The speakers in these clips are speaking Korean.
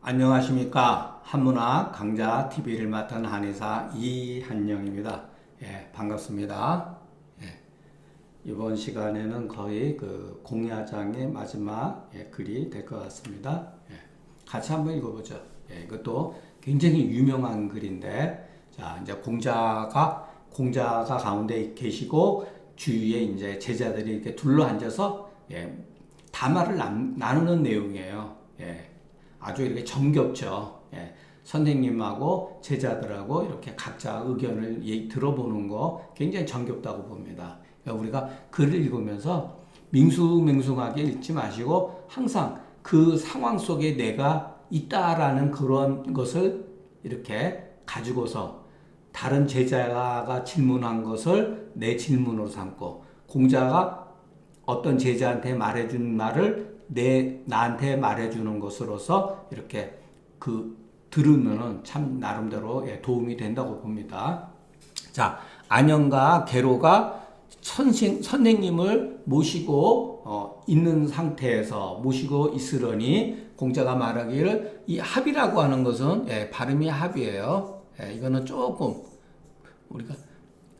안녕하십니까. 한문학 강좌 TV를 맡은 한의사 이한영입니다. 예, 반갑습니다. 예, 이번 시간에는 거의 그 공야장의 마지막 글이 될 것 같습니다. 예, 같이 한번 읽어보죠. 예, 이것도 굉장히 유명한 글인데, 자, 이제 공자가 가운데 계시고, 주위에 이제 제자들이 이렇게 둘러 앉아서, 담화를 나누는 내용이에요. 예, 아주 이렇게 정겹죠. 예, 선생님하고 제자들하고 이렇게 각자 의견을 들어보는 거 굉장히 정겹다고 봅니다. 그러니까 우리가 글을 읽으면서 밍숭맹숭하게 읽지 마시고 항상 그 상황 속에 내가 있다라는 그런 것을 이렇게 가지고서 다른 제자가 질문한 것을 내 질문으로 삼고, 공자가 어떤 제자한테 말해준 말을 나한테 말해주는 것으로서 이렇게 들으면은 참 나름대로 도움이 된다고 봅니다. 자, 안영과 계로가 선생님을 모시고 있는 상태에서 모시고 있으려니, 공자가 말하기를 이 합이라고 하는 것은 발음이 합이에요. 이거는 조금 우리가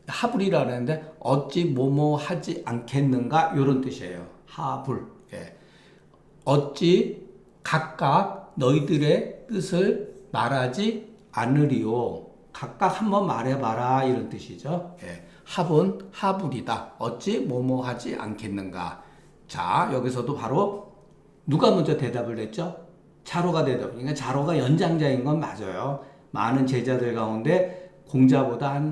하불이라는데 어찌 뭐뭐 하지 않겠는가 이런 뜻이에요. 하불. 어찌 각각 너희들의 뜻을 말하지 않으리요. 각각 한번 말해봐라 이런 뜻이죠. 합은 하불이다. 어찌 뭐뭐 하지 않겠는가. 자, 여기서도 바로 누가 먼저 대답을 했죠? 자로가 그러니까 자로가 연장자인 건 맞아요. 많은 제자들 가운데 공자보다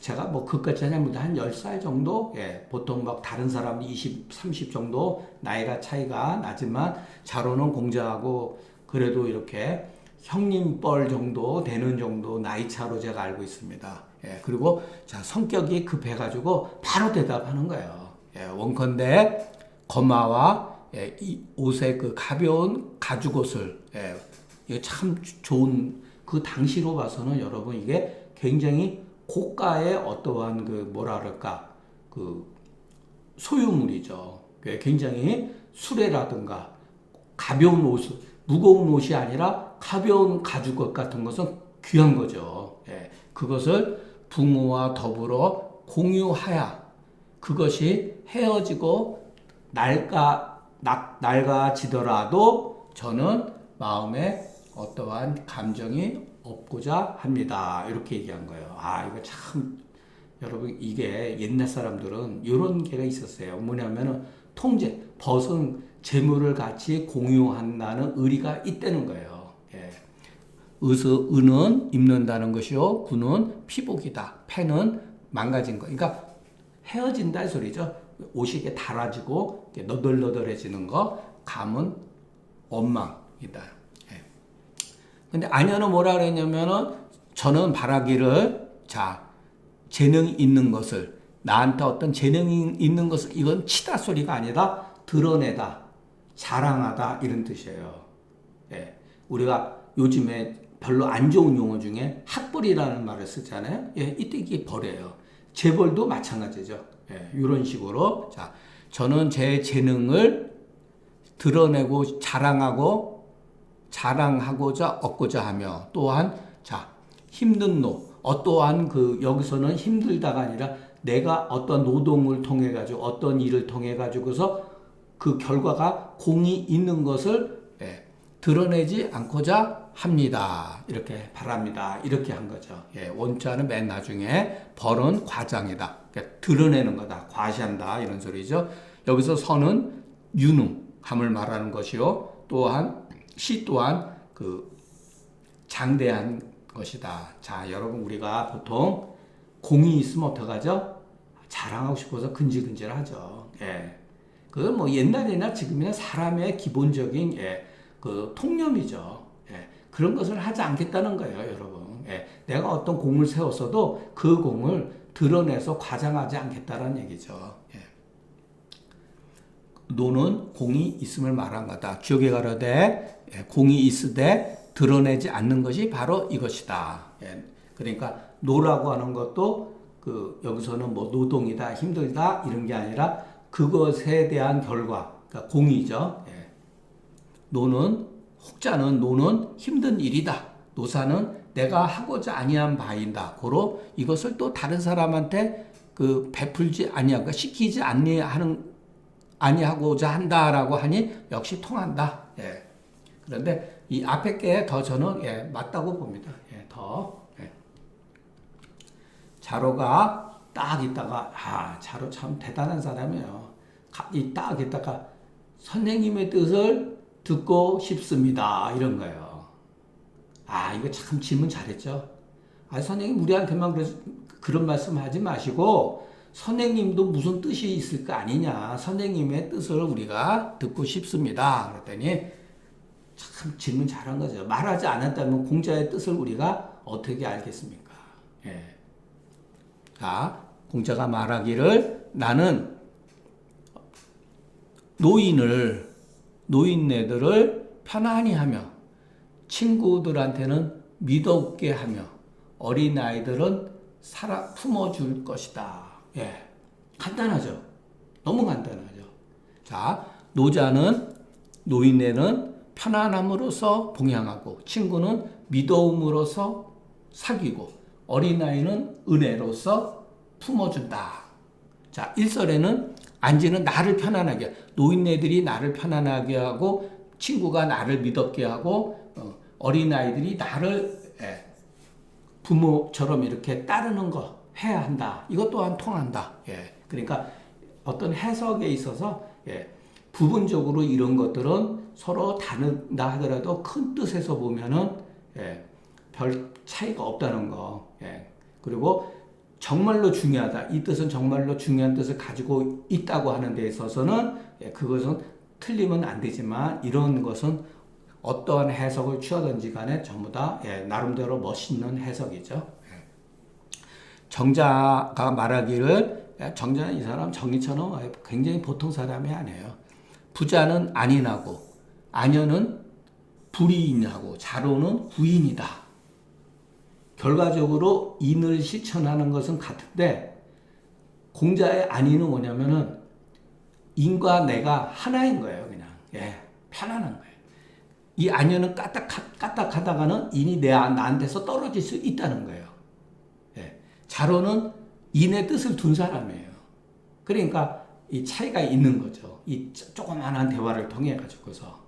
제가 뭐 그까지 하냐면 한 10살 정도? 보통 막 다른 사람 20, 30 정도 나이가 차이가 나지만, 자로는 공자하고 그래도 이렇게 형님뻘 정도 되는 정도 나이 차로 제가 알고 있습니다. 그리고 자, 성격이 급해가지고 바로 대답하는 거예요. 원컨대 거마와 이 옷의 그 가벼운 가죽옷을, 이거 참 좋은, 그 당시로 봐서는 여러분 이게 굉장히 고가의 어떠한 그 소유물이죠. 굉장히 수레라든가 가벼운 옷, 무거운 옷이 아니라 가벼운 가죽옷 같은 것은 귀한 거죠. 그것을 부모와 더불어 공유하야 그것이 헤어지고 낡아지더라도 저는 마음에 어떠한 감정이 없고자 합니다. 이렇게 얘기한 거예요. 아, 이거 참, 여러분, 이게 옛날 사람들은 이런 게가 있었어요. 뭐냐면은 통제, 벗은 재물을 같이 공유한다는 의리가 있다는 거예요. 은은 입는다는 것이요, 구는 피복이다. 패는 망가진 거. 그러니까 헤어진다 이 소리죠. 옷이 이게 달아지고 너덜너덜해지는 거. 감은 원망이다. 근데 안현은 뭐라 그랬냐면은, 저는 바라기를, 자, 재능이 있는 것을, 나한테 어떤 재능이 있는 것을, 이건 치다 소리가 아니라 드러내다, 자랑하다, 이런 뜻이에요. 우리가 요즘에 별로 안 좋은 용어 중에 학벌이라는 말을 쓰잖아요. 이때 이게 벌이에요. 재벌도 마찬가지죠. 이런 식으로. 자, 저는 제 재능을 드러내고 자랑하고자 얻고자 하며, 또한 자, 힘든 어떠한 여기서는 힘들다가 아니라 내가 어떤 노동을 통해 가지고 어떤 일을 통해 가지고서 그 결과가 공이 있는 것을 드러내지 않고자 합니다. 이렇게 바랍니다. 이렇게 한 거죠. 원자는 맨 나중에 벌은 과장이다. 그러니까 드러내는 거다. 과시한다. 이런 소리죠. 여기서 선은 유능함을 말하는 것이요. 또한 시 또한 장대한 것이다. 자, 여러분, 우리가 보통 공이 있으면 어떡하죠? 자랑하고 싶어서 근질근질하죠. 그건 뭐 옛날이나 지금이나 사람의 기본적인 통념이죠. 그런 것을 하지 않겠다는 거예요, 여러분. 내가 어떤 공을 세웠어도 그 공을 드러내서 과장하지 않겠다는 얘기죠. 노는 공이 있음을 말한 거다. 기억에 가로되 공이 있으되 드러내지 않는 것이 바로 이것이다. 그러니까 노라고 하는 것도 여기서는 뭐 노동이다, 힘들다 이런 게 아니라 그것에 대한 결과, 그러니까 공이죠. 노는 혹자는 노는 힘든 일이다. 노사는 내가 하고자 아니한 바인다. 고로 이것을 또 다른 사람한테 그 베풀지 아니하고 시키지 아니하고자 한다라고 하니 역시 통한다. 예. 그런데 이 앞에 게 더 저는 예, 맞다고 봅니다. 예, 더. 예. 자로가 딱 있다가 자로 참 대단한 사람이에요. 딱 있다가 선생님의 뜻을 듣고 싶습니다. 이런 거예요. 이거 참 질문 잘했죠. 선생님 우리한테만 그런 말씀 하지 마시고 선생님도 무슨 뜻이 있을 거 아니냐. 선생님의 뜻을 우리가 듣고 싶습니다. 그랬더니 참 질문 잘한 거죠. 말하지 않았다면 공자의 뜻을 우리가 어떻게 알겠습니까? 예. 자, 공자가 말하기를 나는 노인네들을 편안히 하며 친구들한테는 믿어웃게 하며 어린아이들은 품어줄 것이다. 예. 간단하죠? 너무 간단하죠? 자, 노인네는 편안함으로써 봉양하고 친구는 믿어움으로써 사귀고 어린아이는 은혜로서 품어준다. 자, 1절에는 안지는 나를 편안하게 노인네들이 나를 편안하게 하고 친구가 나를 믿었게 하고 어린아이들이 나를 부모처럼 이렇게 따르는 거 해야 한다. 이것 또한 통한다. 예. 그러니까 어떤 해석에 있어서 부분적으로 이런 것들은 서로 다른다 하더라도 큰 뜻에서 보면은 별 차이가 없다는 거. 그리고 정말로 중요하다. 이 뜻은 정말로 중요한 뜻을 가지고 있다고 하는 데 있어서는 그것은 틀리면 안 되지만 이런 것은 어떠한 해석을 취하든지 간에 전부 다 나름대로 멋있는 해석이죠. 정자가 말하기를 정자는 이 사람 정의처럼 굉장히 보통 사람이 아니에요. 부자는 안인하고 아녀는 불이인하고 자로는 부인이다. 결과적으로 인을 실천하는 것은 같은데 공자의 안인은 뭐냐면은 인과 내가 하나인 거예요. 그냥 편안한 거예요. 이 아녀는 까딱하다가는 인이 나한테서 떨어질 수 있다는 거예요. 자로는 인의 뜻을 둔 사람이에요. 그러니까 이 차이가 있는 거죠. 이 조그만한 대화를 통해 가지고서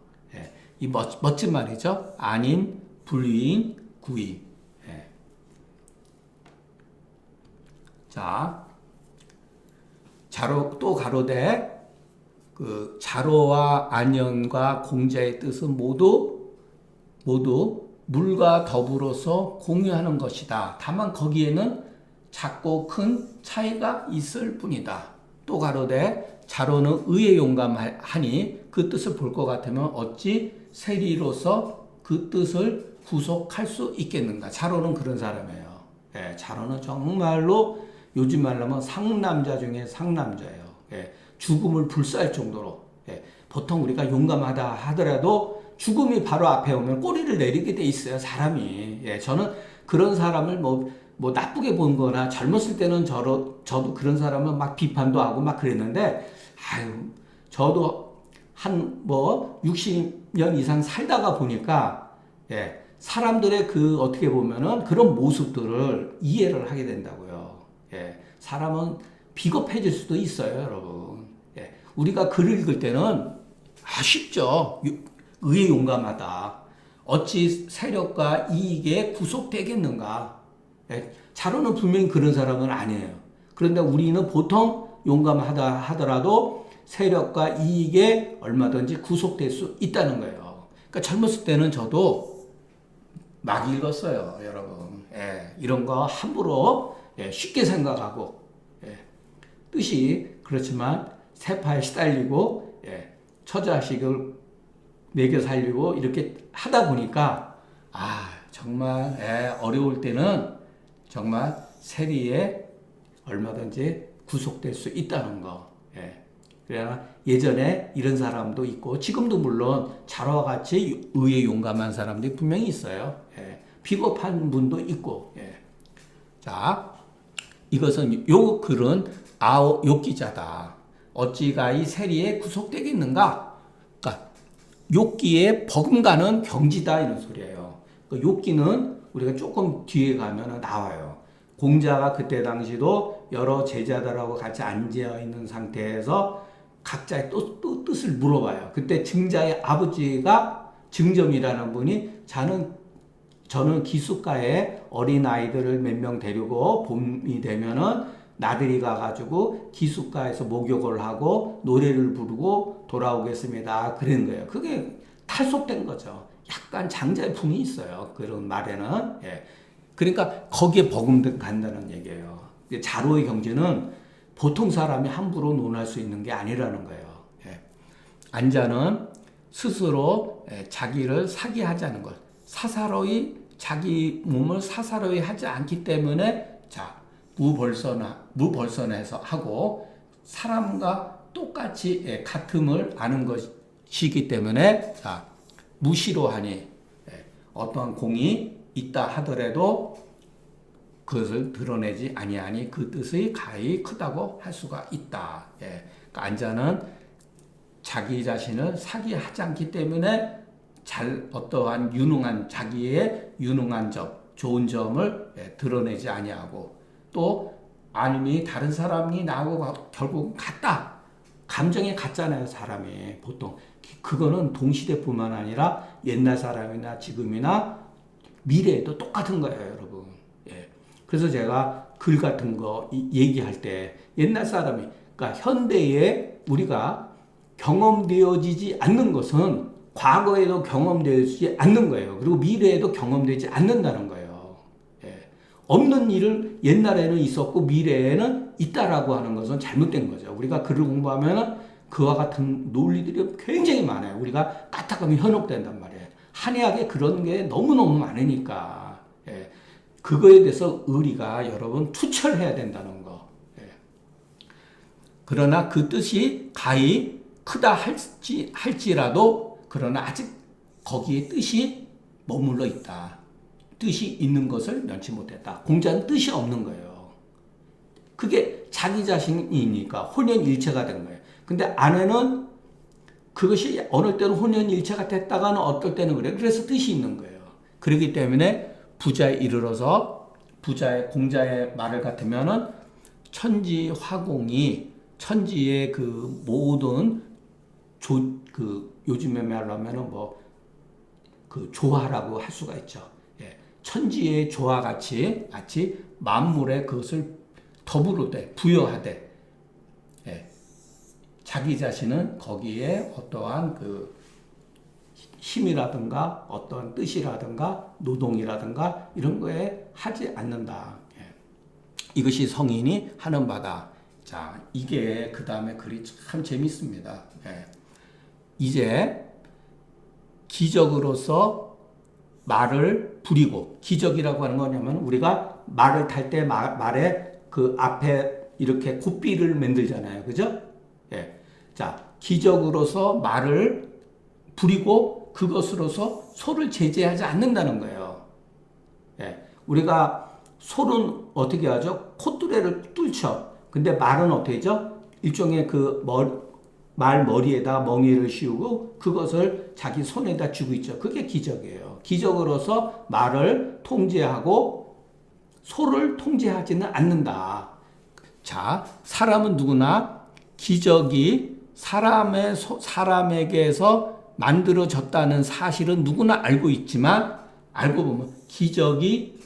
이 멋진 말이죠. 안인, 불위인, 구인. 자, 자로 또 가로되 그 자로와 안연과 공자의 뜻은 모두 물과 더불어서 공유하는 것이다. 다만 거기에는 작고 큰 차이가 있을 뿐이다. 또 가로되 자로는 의에 용감하니 그 뜻을 볼 것 같으면 어찌 세리로서 그 뜻을 구속할 수 있겠는가. 자로는 그런 사람이에요. 자로는 정말로 요즘 말로 하면 상남자 중에 상남자예요. 죽음을 불사할 정도로. 보통 우리가 용감하다 하더라도 죽음이 바로 앞에 오면 꼬리를 내리게 돼 있어요, 사람이. 저는 그런 사람을 뭐 나쁘게 본 거나 젊었을 때는 저도 그런 사람을 막 비판도 하고 막 그랬는데, 저도 한 60년 이상 살다가 보니까, 사람들의 어떻게 보면은 그런 모습들을 이해를 하게 된다고요. 사람은 비겁해질 수도 있어요, 여러분. 우리가 글을 읽을 때는 쉽죠. 의에 용감하다. 어찌 세력과 이익에 구속되겠는가. 자로는 분명히 그런 사람은 아니에요. 그런데 우리는 보통 용감하다 하더라도 세력과 이익에 얼마든지 구속될 수 있다는 거예요. 그러니까 젊었을 때는 저도 막 읽었어요, 여러분. 이런 거 함부로 쉽게 생각하고 뜻이 그렇지만 세파에 시달리고 처자식을 먹여 살리고 이렇게 하다 보니까 정말 어려울 때는 정말 세리에 얼마든지 구속될 수 있다는 거. 그러나 예전에 이런 사람도 있고 지금도 물론 자로와 같이 의에 용감한 사람들이 분명히 있어요. 비겁한 분도 있고. 자, 이것은 요 글은 요 기자다. 어찌가 이 세리에 구속되겠는가? 그러니까 욥기에 버금가는 경지다 이런 소리예요. 그 욥기는 우리가 조금 뒤에 가면 나와요. 공자가 그때 당시도 여러 제자들하고 같이 앉아 있는 상태에서 각자의 뜻을 물어봐요. 그때 증자의 아버지가 증점이라는 분이 저는 기슭가에 어린 아이들을 몇 명 데리고 봄이 되면은 나들이 가가지고 기슭가에서 목욕을 하고 노래를 부르고 돌아오겠습니다. 그런 거예요. 그게 탈속된 거죠. 약간 장자풍이 있어요. 그런 말에는. 예. 그러니까 거기에 버금간다는 얘기예요. 자로의 경지는 보통 사람이 함부로 논할 수 있는 게 아니라는 거예요. 예. 안자는 스스로 자기를 사기하자는 것. 자기 몸을 사사로이 하지 않기 때문에 무벌선해서 하고 사람과 똑같이 같음을 아는 것이기 때문에 무시로 하니 어떠한 공이 있다 하더라도 그것을 드러내지 아니하니 그 뜻의 가히 크다고 할 수가 있다. 그러니까 안자는 자기 자신을 사기하지 않기 때문에 어떠한 자기의 유능한 점, 좋은 점을 드러내지 아니하고 또 아니면 다른 사람이 나하고 결국 같다. 감정이 같잖아요, 사람이 보통. 그거는 동시대뿐만 아니라 옛날 사람이나 지금이나 미래에도 똑같은 거예요, 여러분. 예. 그래서 제가 글 같은 거 얘기할 때 옛날 사람이, 그러니까 현대에 우리가 경험되어지지 않는 것은 과거에도 경험되지 않는 거예요. 그리고 미래에도 경험되지 않는다는 거예요. 예. 없는 일을 옛날에는 있었고 미래에는 있다라고 하는 것은 잘못된 거죠. 우리가 글을 공부하면 그와 같은 논리들이 굉장히 많아요. 우리가 까딱하면 현혹된단 말이에요. 한의학에 그런 게 너무너무 많으니까. 예. 그거에 대해서 의리가 여러분 투철해야 된다는 거. 예. 그러나 그 뜻이 가히 크다 할지라도 그러나 아직 거기에 뜻이 머물러 있다. 뜻이 있는 것을 면치 못했다. 공자는 뜻이 없는 거예요. 그게 자기 자신이니까 혼연일체가 된 거예요. 근데 아내는 그것이 어느 때는 혼연일체가 됐다가는 어떨 때는 그래요. 그래서 뜻이 있는 거예요. 그렇기 때문에 부자에 이르러서 공자의 말을 같으면은 천지화공이 천지의 그 모든 요즘에 말로 하면은 그 조화라고 할 수가 있죠. 예. 천지의 조화 같이 만물에 그것을 더불어대, 부여하되, 예. 자기 자신은 거기에 어떠한 그 힘이라든가 어떠한 뜻이라든가 노동이라든가 이런 거에 하지 않는다. 예. 이것이 성인이 하는 바다. 자, 이게 그 다음에 글이 참 재밌습니다. 예. 이제 기적으로서 말을 부리고, 기적이라고 하는 거냐면 우리가 말을 탈 때 말에 그 앞에 이렇게 곱비를 만들잖아요. 그죠? 예. 자, 기적으로서 말을 부리고 그것으로서 소를 제재하지 않는다는 거예요. 예. 우리가 소는 어떻게 하죠? 콧뚜레를 뚫죠. 근데 말은 어떻게 하죠? 일종의 말 머리에다 멍에를 씌우고 그것을 자기 손에다 쥐고 있죠. 그게 기적이에요. 기적으로서 말을 통제하고 소를 통제하지는 않는다. 자, 사람은 누구나 기적이 사람에게서 만들어졌다는 사실은 누구나 알고 있지만 알고 보면 기적이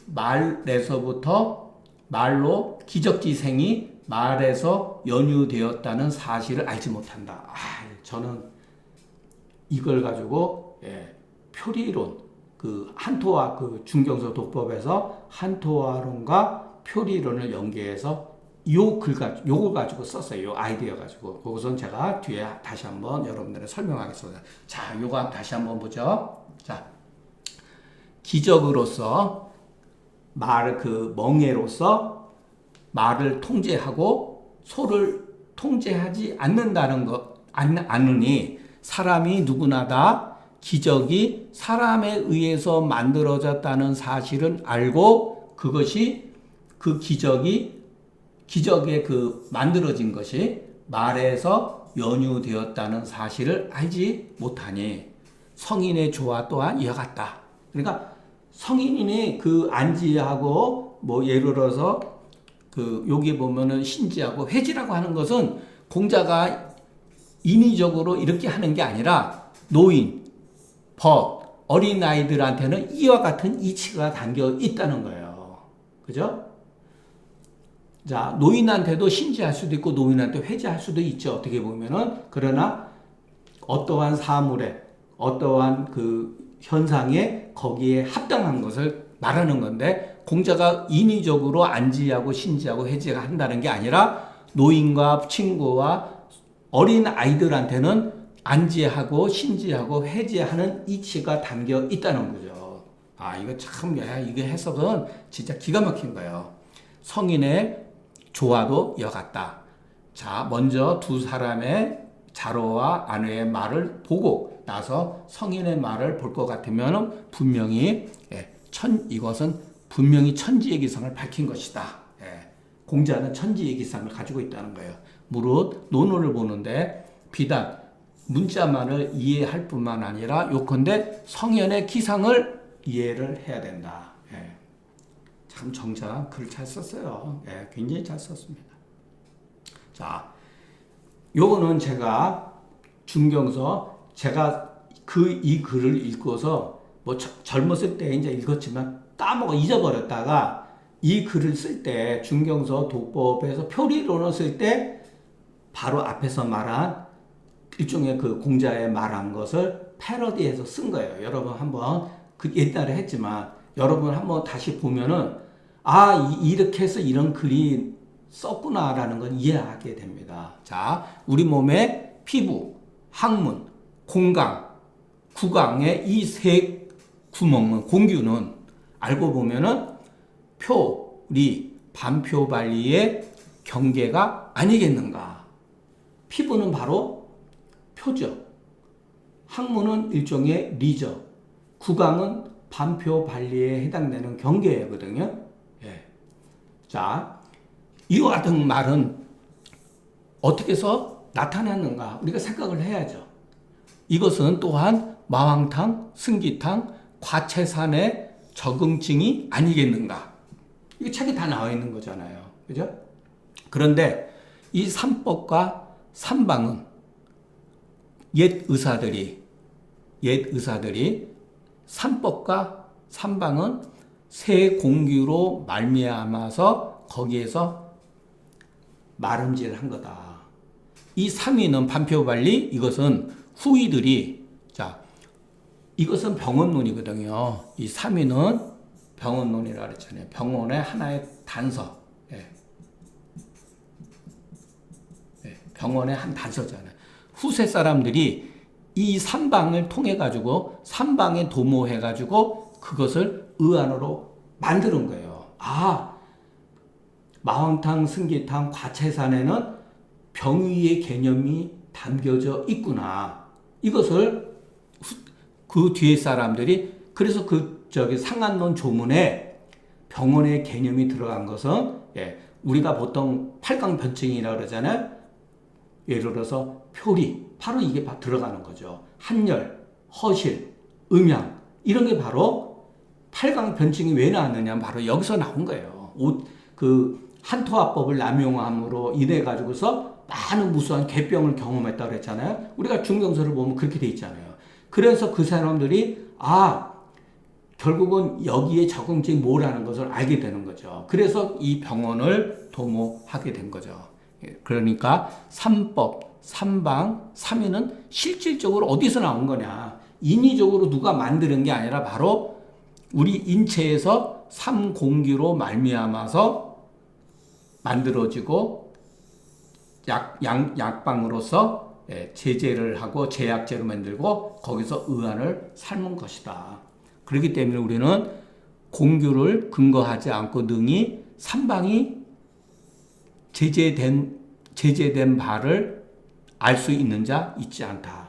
말로 기적지생이 말에서 연유되었다는 사실을 알지 못한다. 저는 이걸 가지고 표리론, 그 한토화 그 중경서 독법에서 한토화론과 표리론을 연계해서 요걸 가지고 썼어요. 요 아이디어 가지고. 그것은 제가 뒤에 다시 한번 여러분들에게 설명하겠습니다. 자, 요거 다시 한번 보죠. 자, 기적으로서 멍에로서 말을 통제하고 소를 통제하지 않으니 사람이 누구나 다 기적이 사람에 의해서 만들어졌다는 사실은 알고 그것이 그 기적의 그 만들어진 것이 말에서 연유되었다는 사실을 알지 못하니 성인의 조화 또한 이와 같다. 그러니까 성인이 그 안지하고 뭐 예를 들어서 그 여기 보면은 신지하고 회지라고 하는 것은 공자가 인위적으로 이렇게 하는 게 아니라 노인, 벗, 어린 아이들한테는 이와 같은 이치가 담겨 있다는 거예요. 그죠? 자, 노인한테도 신지할 수도 있고 노인한테 회지할 수도 있죠. 어떻게 보면은. 그러나 어떠한 사물에 어떠한 그 현상에 거기에 합당한 것을 말하는 건데 공자가 인위적으로 안지하고 신지하고 회지가 한다는 게 아니라 노인과 친구와 어린 아이들한테는 안지하고 신지하고 회지하는 이치가 담겨 있다는 거죠. 아, 이거 참, 이게 해석은 진짜 기가 막힌 거예요. 성인의 조화도 이와 같다. 자, 먼저 두 사람의 자로와 아내의 말을 보고 나서 성인의 말을 볼 것 같으면 분명히 이것은 분명히 천지의 기성을 밝힌 것이다. 공자는 천지의 기성을 가지고 있다는 거예요. 무릇 논어를 보는데 비단 문자만을 이해할 뿐만 아니라 요컨대 성현의 기상을 이해를 해야 된다. 참 정자 글을 잘 썼어요. 굉장히 잘 썼습니다. 자, 요거는 제가 중경서 제가 이 글을 읽고서 뭐 젊었을 때 이제 읽었지만 까먹어 잊어버렸다가 이 글을 쓸 때 중경서 독법에서 표리론을 쓸 때 바로 앞에서 말한 일종의 그 공자의 말한 것을 패러디해서 쓴 거예요. 여러분 한번 그 옛날에 했지만 여러분 한번 다시 보면은 이렇게 해서 이런 글이 썼구나라는 건 이해하게 됩니다. 자, 우리 몸의 피부, 항문, 공강, 구강의 이 세 구멍은 공규는 알고 보면은 표리, 반표발리의 경계가 아니겠는가? 피부는 바로 표죠. 항문은 일종의 리죠. 구강은 반표발리에 해당되는 경계거든요. 자, 이와 같은 말은 어떻게 해서 나타났는가? 우리가 생각을 해야죠. 이것은 또한 마왕탕, 승기탕, 과채산의 적응증이 아니겠는가? 이게 책에 다 나와 있는 거잖아요. 그죠? 그런데 이 삼법과 삼방은 옛 의사들이 삼법과 삼방은 세 공규로 말미암아서 거기에서 말음질한 거다. 이 삼위는 반표발리, 이것은 후이들이, 자, 이것은 병원론이거든요. 이 삼위는 병원론이라고 그랬잖아요. 병원의 하나의 단서. 병원의 한 단서잖아요. 후세 사람들이 이 삼방을 통해 가지고 삼방에 도모해 가지고 그것을 의안으로 만드는 거예요. 마왕탕, 승기탕, 과채산에는 병위의 개념이 담겨져 있구나. 이것을 그 뒤에 사람들이 그래서 상한론 조문에 병원의 개념이 들어간 것은 우리가 보통 팔강변증이라고 그러잖아요. 예를 들어서 표리, 바로 이게 들어가는 거죠. 한열, 허실, 음양 이런 게 바로 팔강변증이 왜 나왔느냐 바로 여기서 나온 거예요. 한토화법을 남용함으로 인해 가지고서 많은 무수한 궤병을 경험했다고 그랬잖아요. 우리가 중경서를 보면 그렇게 돼 있잖아요. 그래서 그 사람들이 결국은 여기에 적응증이 뭐라는 것을 알게 되는 거죠. 그래서 이 병원을 도모하게 된 거죠. 그러니까 삼법, 삼방, 삼위는 실질적으로 어디서 나온 거냐. 인위적으로 누가 만드는 게 아니라 바로 우리 인체에서 삼공규로 말미암아서 만들어지고 약방으로서 제재를 하고 제약제로 만들고 거기서 의안을 삶은 것이다. 그렇기 때문에 우리는 공규를 근거하지 않고 능히 삼방이 제재된 바를 알 수 있는 자 있지 않다.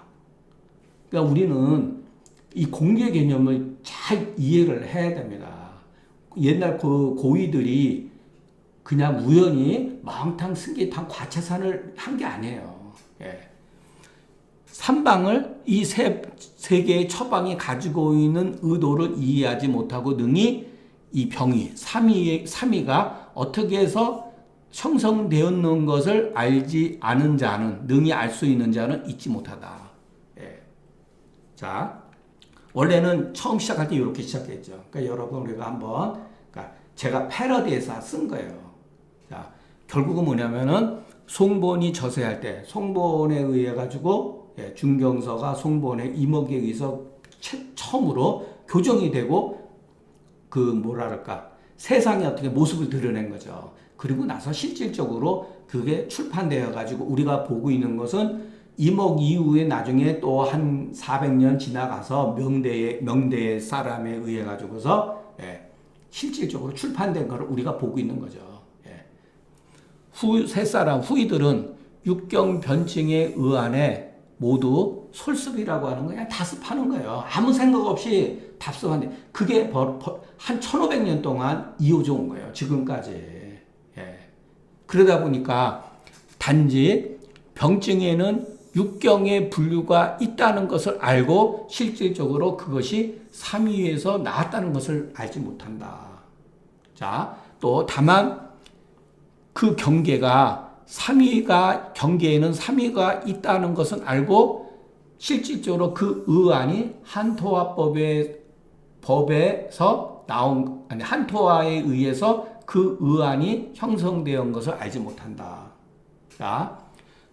그러니까 우리는 이 공규의 개념을 잘 이해를 해야 됩니다. 옛날 그 고위들이 그냥 우연히 마왕탕, 승기탕, 과채산을 한 게 아니에요. 삼방을 이 세 개의 처방이 가지고 있는 의도를 이해하지 못하고 능히 이 병이 삼위가 어떻게 해서 형성되었는 것을 알지 않은 자는 능히 알 수 있는 자는 잊지 못하다. 예. 자, 원래는 처음 시작할 때 이렇게 시작했죠. 그러니까 여러분 우리가 한번 그러니까 제가 패러디에서 쓴 거예요. 자, 결국은 뭐냐면은 송본이 저세할 때 송본에 의해 가지고 중경서가 송본의 이목에 의해서 처음으로 교정이 되고 그 뭐랄까 세상에 어떻게 모습을 드러낸 거죠. 그리고 나서 실질적으로 그게 출판되어 가지고 우리가 보고 있는 것은 이목 이후에 나중에 또 한 400년 지나가서 명대의 사람에 의해 가지고서 실질적으로 출판된 것을 우리가 보고 있는 거죠. 셋사람 후이들은 육경 변증에 의한해 모두 솔습이라고 하는 거 그냥 답습하는 거예요. 아무 생각 없이 답습하는데 그게 한 1500년 동안 이어져 온 거예요. 지금까지. 그러다 보니까 단지 병증에는 육경의 분류가 있다는 것을 알고 실질적으로 그것이 삼위에서 나왔다는 것을 알지 못한다. 자, 또 다만 그 경계가 경계에는 삼위가 있다는 것은 알고 실질적으로 그 의안이 법에서 나온 한토화에 의해서 그 의안이 형성되어 것을 알지 못한다. 자,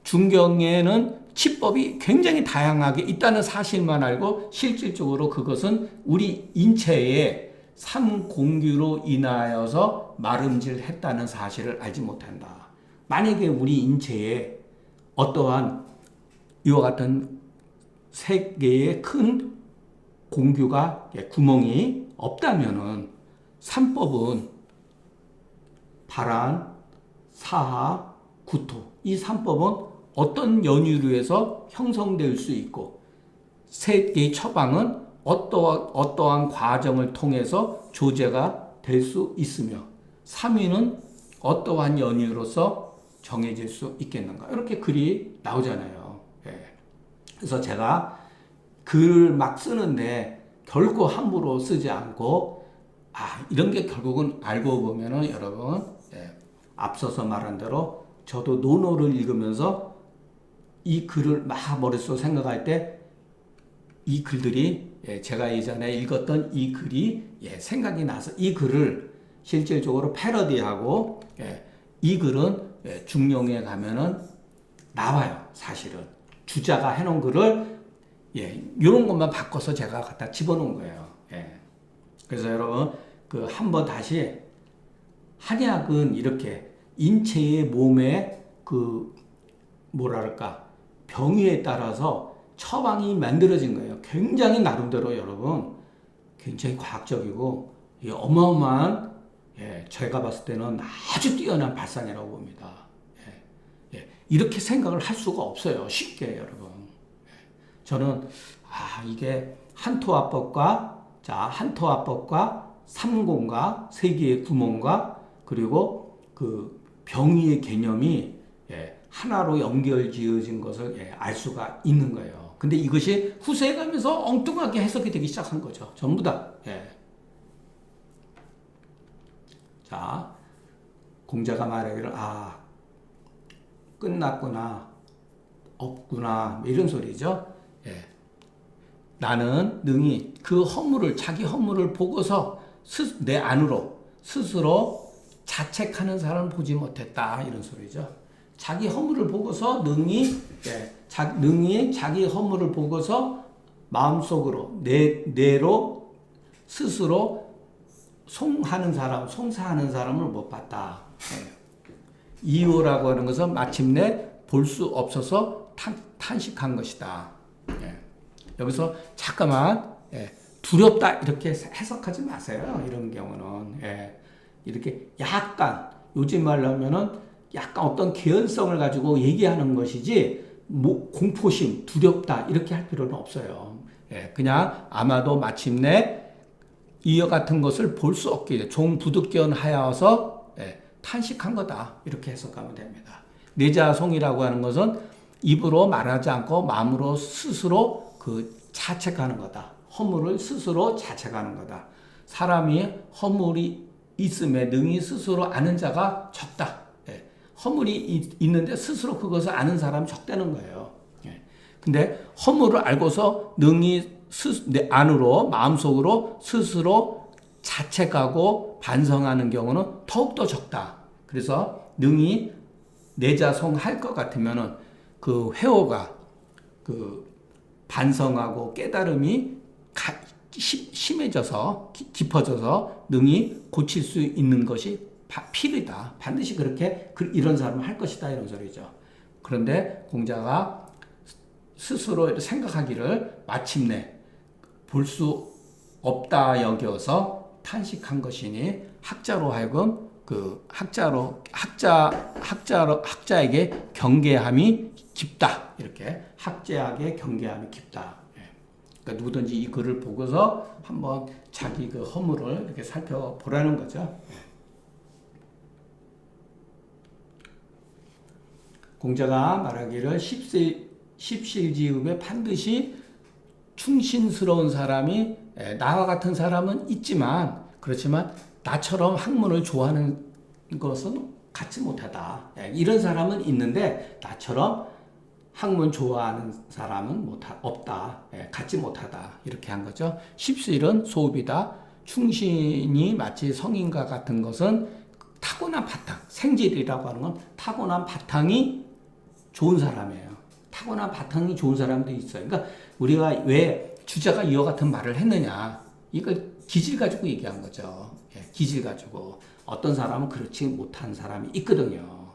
중경에는 치법이 굉장히 다양하게 있다는 사실만 알고 실질적으로 그것은 우리 인체의 삼공규로 인하여서 마름질했다는 사실을 알지 못한다. 만약에 우리 인체에 어떠한 이와 같은 세 개의 큰 공규가 구멍이 없다면은 삼법은 발안, 사하, 구토 이 삼법은 어떤 연유로 해서 형성될 수 있고 세 개의 처방은 어떠한 과정을 통해서 조제가 될 수 있으며 삼위는 어떠한 연유로서 정해질 수 있겠는가 이렇게 글이 나오잖아요. 그래서 제가 글을 막 쓰는데 결코 함부로 쓰지 않고 이런 게 결국은 알고 보면은 여러분 앞서서 말한 대로 저도 논어를 읽으면서 이 글을 막 머릿속에 생각할 때 이 글들이 제가 예전에 읽었던 이 글이 생각이 나서 이 글을 실질적으로 패러디하고 이 글은 중용에 가면은 나와요. 사실은 주자가 해놓은 글을 이런 것만 바꿔서 제가 갖다 집어넣은 거예요. 그래서 여러분 그 한번 다시 한약은 이렇게 인체의 몸의 그 뭐랄까 병위에 따라서 처방이 만들어진 거예요. 굉장히 나름대로 여러분 굉장히 과학적이고 어마어마한 제가 봤을 때는 아주 뛰어난 발상이라고 봅니다. 이렇게 생각을 할 수가 없어요. 쉽게 여러분. 저는 이게 한토화법과 삼공과 세 개의 구멍과 그리고 그 병위의 개념이 하나로 연결지어진 것을 알 수가 있는 거예요. 근데 이것이 후세에 가면서 엉뚱하게 해석이 되기 시작한 거죠. 전부 다. 자, 공자가 말하기를 끝났구나, 없구나 이런 소리죠. 나는 능히 그 자기 허물을 보고서 내 안으로 스스로 자책하는 사람을 보지 못했다 이런 소리죠. 자기 허물을 보고서 능히 자기 허물을 보고서 마음속으로 내로 스스로 송사하는 사람을 못 봤다. 이유라고 하는 것은 마침내 볼 수 없어서 탄식한 것이다. 여기서 잠깐만 두렵다 이렇게 해석하지 마세요. 이런 경우는 이렇게 약간 요즘 말로 하면은 약간 어떤 개연성을 가지고 얘기하는 것이지 공포심, 두렵다 이렇게 할 필요는 없어요. 그냥 아마도 마침내 이와 같은 것을 볼 수 없게 돼. 종부득견하여서 탄식한 거다 이렇게 해석하면 됩니다. 내자송이라고 하는 것은 입으로 말하지 않고 마음으로 스스로 그 자책하는 거다. 허물을 스스로 자책하는 거다. 사람이 허물이 있음에 능히 스스로 아는 자가 적다. 예. 허물이 있는데 스스로 그것을 아는 사람이 적다는 거예요. 예. 근데 허물을 알고서 능히 내 안으로 마음속으로 스스로 자책하고 반성하는 경우는 더욱더 적다. 그래서 능히 내자송할 것 같으면은 그 회오가 그 반성하고 깨달음이 심해져서 깊어져서 능히 고칠 수 있는 것이 필이다. 반드시 그렇게 이런 사람을 할 것이다 이런 소리죠. 그런데 공자가 스스로 생각하기를 마침내 볼 수 없다 여겨서 탄식한 것이니 학자로 하여금 그 학자에게 경계함이 깊다. 이렇게 학자에게 경계함이 깊다. 그러니까 누구든지 이 글을 보고서 한번 자기 그 허물을 이렇게 살펴보라는 거죠. 공자가 말하기를 십실지읍에 반드시 충신스러운 사람이 나와 같은 사람은 있지만 그렇지만 나처럼 학문을 좋아하는 것은 갖지 못하다. 이런 사람은 있는데 나처럼 학문 좋아하는 사람은 없다. 갖지 못하다. 이렇게 한 거죠. 십실은 소읍이다. 충신이 마치 성인과 같은 것은 타고난 바탕, 생질이라고 하는 건 타고난 바탕이 좋은 사람이에요. 타고난 바탕이 좋은 사람도 있어요. 그러니까 우리가 왜 주자가 이와 같은 말을 했느냐. 이걸 기질 가지고 얘기한 거죠. 기질 가지고. 어떤 사람은 그렇지 못한 사람이 있거든요.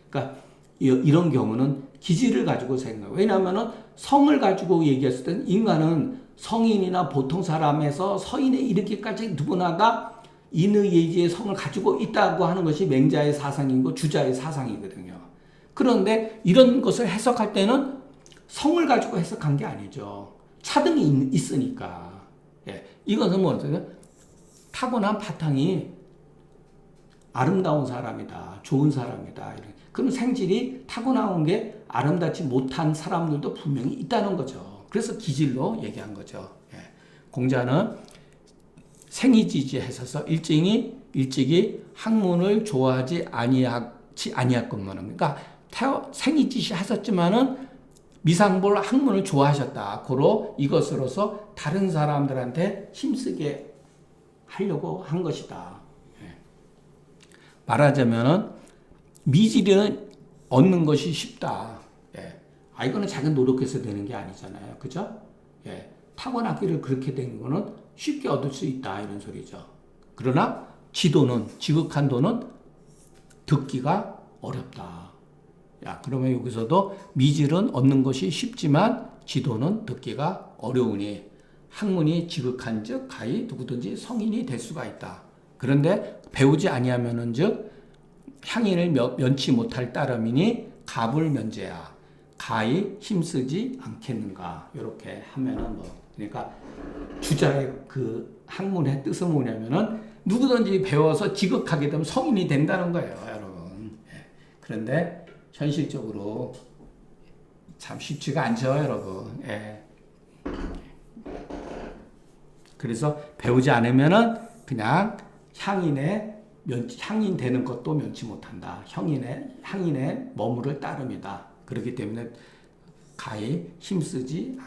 그러니까 이런 경우는 기질을 가지고 생각해요. 왜냐하면은 성을 가지고 얘기했을 때는 인간은 성인이나 보통 사람에서 서인에 이르기까지 누구나 다 인의 예지의 성을 가지고 있다고 하는 것이 맹자의 사상이고 주자의 사상이거든요. 그런데 이런 것을 해석할 때는 성을 가지고 해석한 게 아니죠. 차등이 있으니까. 이것은 뭐냐면 타고난 바탕이 아름다운 사람이다. 좋은 사람이다. 그런 생질이 타고나온 게 아름답지 못한 사람들도 분명히 있다는 거죠. 그래서 기질로 얘기한 거죠. 공자는 생이지지해서 일찍이 학문을 좋아하지 아니했건만 그러니까 생이지시 하셨지만은 미상볼 학문을 좋아하셨다. 고로 이것으로서 다른 사람들한테 힘쓰게 하려고 한 것이다. 말하자면은 미지는 얻는 것이 쉽다. 이거는 자기 노력해서 되는 게 아니잖아요. 그죠? 타고나기를 그렇게 된 거는 쉽게 얻을 수 있다. 이런 소리죠. 그러나 지극한 도는 듣기가 어렵다. 그러면 여기서도 미질은 얻는 것이 쉽지만 지도는 듣기가 어려우니 학문이 지극한 즉 가히 누구든지 성인이 될 수가 있다. 그런데 배우지 아니하면은 즉 향인을 면치 못할 따름이니 갑을 면제야. 가히 힘쓰지 않겠는가. 이렇게 하면은 그러니까 주자의 그 학문의 뜻은 뭐냐면은 누구든지 배워서 지극하게 되면 성인이 된다는 거예요, 여러분. 그런데 현실적으로 참 쉽지가 않죠, 여러분. 그래서 배우지 않으면은 그냥 향인 되는 것도 면치 못한다. 향인의 머무를 따름이다. 그렇기 때문에 가히 힘쓰지